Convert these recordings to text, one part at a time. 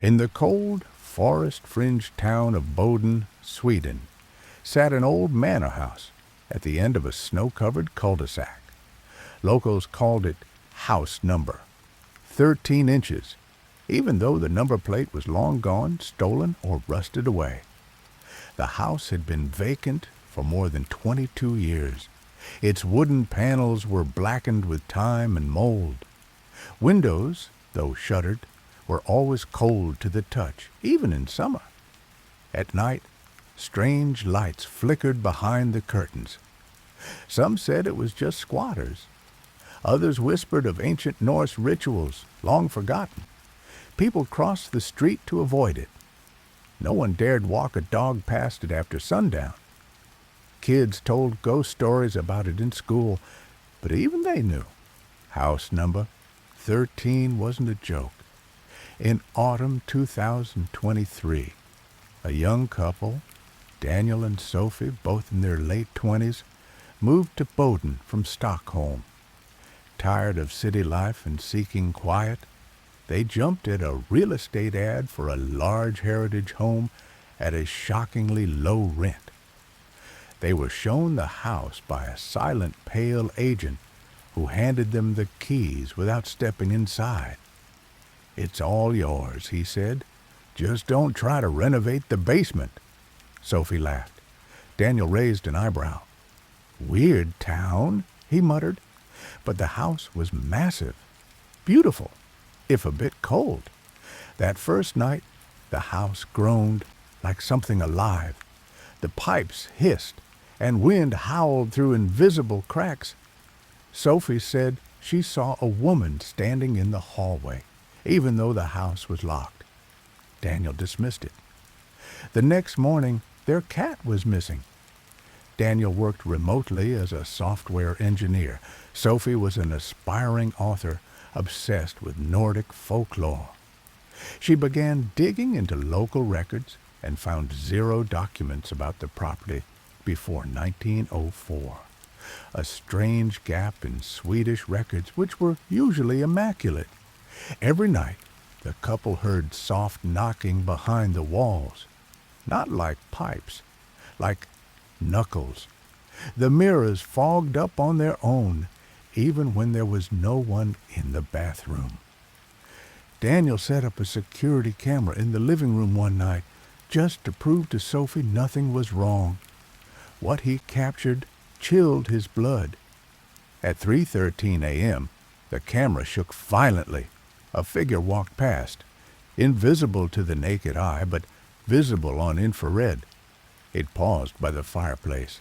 In the cold, forest-fringed town of Boden, Sweden, sat an old manor house at the end of a snow-covered cul-de-sac. Locals called it house number 13 inches, even though the number plate was long gone, stolen, or rusted away. The house had been vacant for more than 22 years. Its wooden panels were blackened with time and mold. Windows, though shuttered, were always cold to the touch, even in summer. At night, strange lights flickered behind the curtains. Some said it was just squatters. Others whispered of ancient Norse rituals, long forgotten. People crossed the street to avoid it. No one dared walk a dog past it after sundown. Kids told ghost stories about it in school, but even they knew house number 13 wasn't a joke. In autumn 2023, a young couple, Daniel and Sophie, both in their late 20s, moved to Boden from Stockholm. Tired of city life and seeking quiet, they jumped at a real estate ad for a large heritage home at a shockingly low rent. They were shown the house by a silent, pale agent who handed them the keys without stepping inside. "It's all yours," he said. "Just don't try to renovate the basement." Sophie laughed. Daniel raised an eyebrow. "Weird town," he muttered. But the house was massive, beautiful, if a bit cold. That first night, the house groaned like something alive. The pipes hissed, and wind howled through invisible cracks. Sophie said she saw a woman standing in the hallway, even though the house was locked. Daniel dismissed it. The next morning, their cat was missing. Daniel worked remotely as a software engineer. Sophie was an aspiring author obsessed with Nordic folklore. She began digging into local records and found 0 documents about the property before 1904. A strange gap in Swedish records, which were usually immaculate. Every night, the couple heard soft knocking behind the walls, not like pipes, like knuckles. The mirrors fogged up on their own, even when there was no one in the bathroom. Daniel set up a security camera in the living room one night, just to prove to Sophie nothing was wrong. What he captured chilled his blood. At 3:13 a.m., the camera shook violently. A figure walked past, invisible to the naked eye, but visible on infrared. It paused by the fireplace,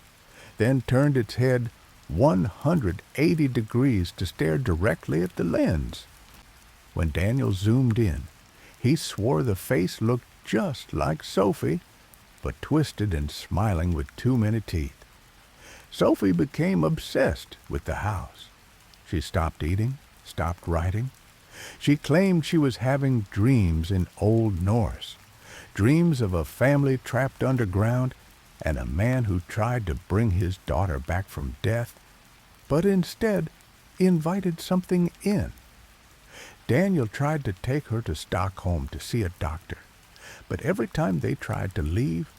then turned its head 180 degrees to stare directly at the lens. When Daniel zoomed in, he swore the face looked just like Sophie, but twisted and smiling with too many teeth. Sophie became obsessed with the house. She stopped eating, stopped writing. She claimed she was having dreams in Old Norse, dreams of a family trapped underground and a man who tried to bring his daughter back from death, but instead invited something in. Daniel tried to take her to Stockholm to see a doctor, but every time they tried to leave,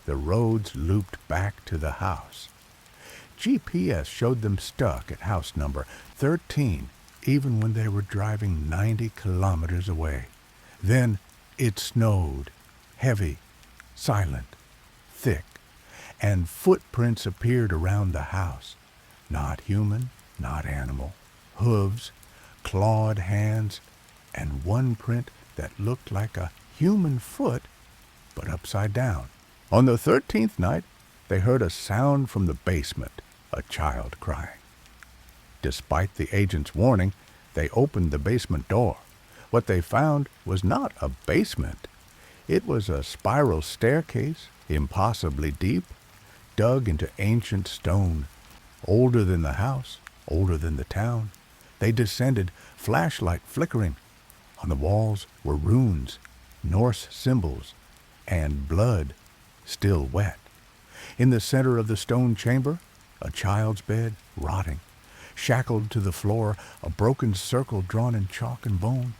the roads looped back to the house. GPS showed them stuck at house number 13, even when they were driving 90 kilometers away. Then it snowed, heavy, silent, thick, and footprints appeared around the house. Not human, not animal. Hooves, clawed hands, and one print that looked like a human foot, but upside down. On the 13th night, they heard a sound from the basement, a child crying. Despite the agent's warning, they opened the basement door. What they found was not a basement. It was a spiral staircase, impossibly deep, dug into ancient stone, older than the house, older than the town. They descended, flashlight flickering. On the walls were runes, Norse symbols, and blood, still wet. In the center of the stone chamber, a child's bed, rotting. Shackled to the floor, a broken circle drawn in chalk and bone.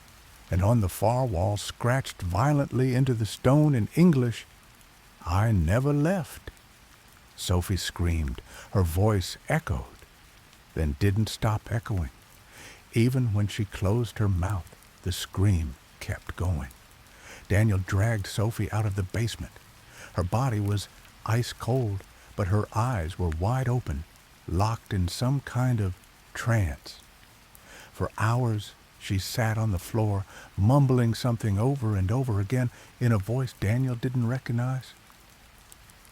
and on the far wall, scratched violently into the stone in English, "I never left." Sophie screamed. Her voice echoed, then didn't stop echoing. Even when she closed her mouth, the scream kept going. Daniel dragged Sophie out of the basement. Her body was ice cold, but her eyes were wide open, locked in some kind of trance. For hours she sat on the floor, mumbling something over and over again in a voice Daniel didn't recognize.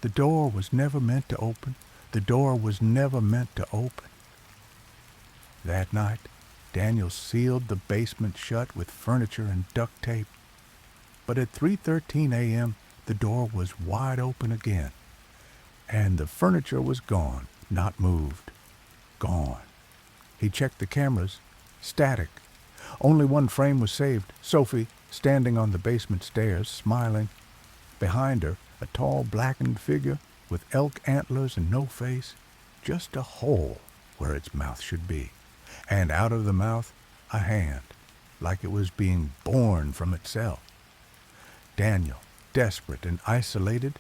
The door was never meant to open. The door was never meant to open. That night, Daniel sealed the basement shut with furniture and duct tape. But at 3:13 a.m., the door was wide open again, and the furniture was gone, not moved. Gone. He checked the cameras. Static. Only one frame was saved. Sophie, standing on the basement stairs, smiling. Behind her, a tall blackened figure with elk antlers and no face, just a hole where its mouth should be. And out of the mouth, a hand, like it was being born from itself. Daniel, desperate and isolated,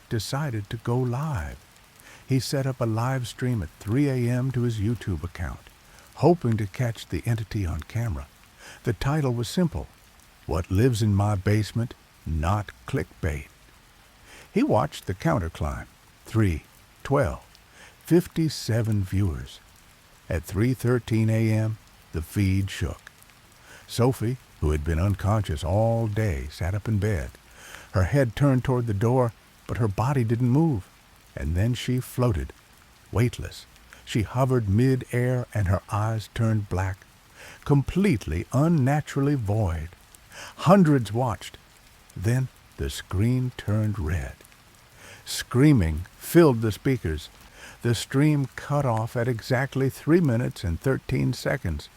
decided to go live. He set up a live stream at 3 a.m. to his YouTube account, hoping to catch the entity on camera. The title was simple: "What Lives in My Basement, Not Clickbait." He watched the counter climb. 3, 12, 57 viewers. At 3:13 a.m., the feed shook. Sophie, who had been unconscious all day, sat up in bed. Her head turned toward the door, but her body didn't move. And then she floated, weightless. She hovered mid-air, and her eyes turned black, completely unnaturally void. Hundreds watched. Then the screen turned red. Screaming filled the speakers. The stream cut off at exactly 3 minutes and 13 seconds.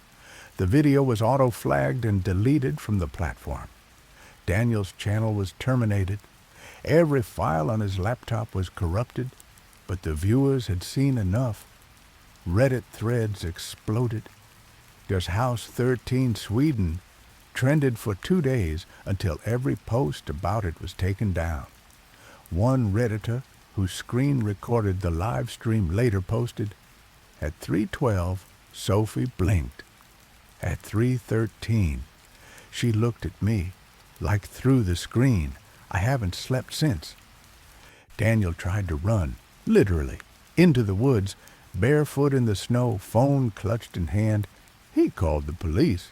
The video was auto-flagged and deleted from the platform. Daniel's channel was terminated. Every file on his laptop was corrupted, but the viewers had seen enough. Reddit threads exploded. There's House 13 Sweden trended for 2 days until every post about it was taken down. One Redditor, whose screen recorded the live stream, later posted, "At 3:12, Sophie blinked. At 3:13, she looked at me, like through the screen. I haven't slept since." Daniel tried to run, literally, into the woods, barefoot in the snow, phone clutched in hand. He called the police.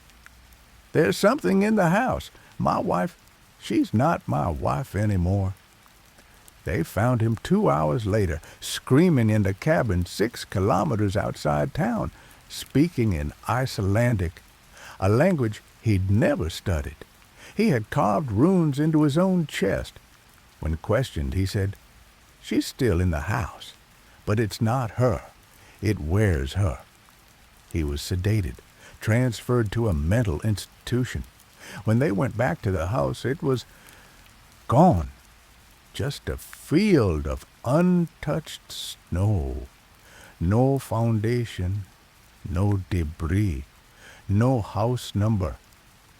"There's something in the house. My wife, she's not my wife anymore." They found him 2 hours later, screaming in the cabin 6 kilometers outside town, speaking in Icelandic, a language he'd never studied. He had carved runes into his own chest. When questioned, he said, "She's still in the house, but it's not her. It wears her." He was sedated, transferred to a mental institution. When they went back to the house, it was gone. Just a field of untouched snow. No foundation, no debris, no house number.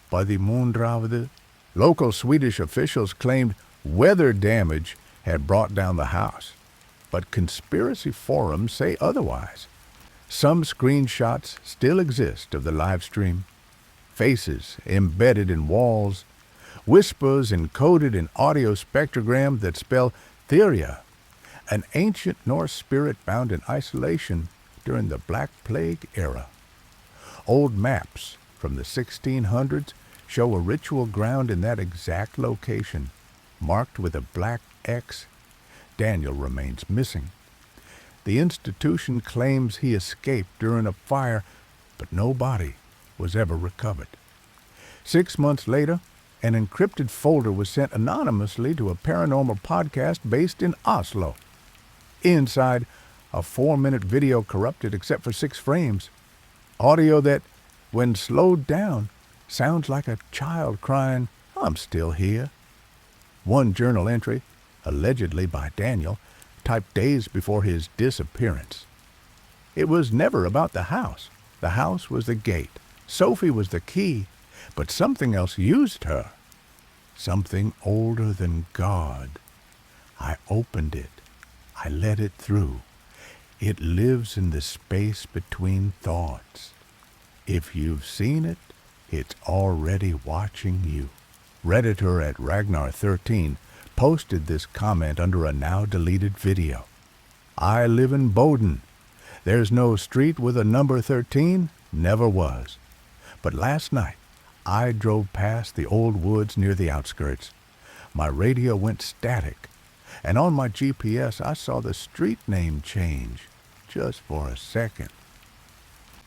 By the Moondravde, local Swedish officials claimed weather damage had brought down the house, but conspiracy forums say otherwise. Some screenshots still exist of the live stream. Faces embedded in walls, whispers encoded in audio spectrogram that spell Theria, an ancient Norse spirit bound in isolation during the Black Plague era. Old maps from the 1600s show a ritual ground in that exact location, marked with a black X. Daniel remains missing. The institution claims he escaped during a fire, but no body was ever recovered. 6 months later, an encrypted folder was sent anonymously to a paranormal podcast based in Oslo. Inside, a 4-minute video corrupted except for 6 frames. Audio that, when slowed down, sounds like a child crying, "I'm still here." One journal entry, allegedly by Daniel, typed days before his disappearance. It was never about the house. The house was the gate. Sophie was the key. But something else used her. Something older than God. I opened it. I let it through. It lives in the space between thoughts. If you've seen it, it's already watching you. Redditor at Ragnar13 posted this comment under a now-deleted video. I live in Boden. There's no street with a number 13, never was. But last night, I drove past the old woods near the outskirts. My radio went static, and on my GPS I saw the street name change, just for a second.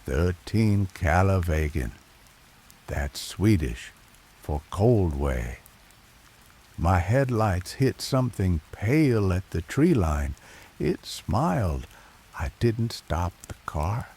13 Kalavägen. That's Swedish for cold way. My headlights hit something pale at the tree line. It smiled. I didn't stop the car.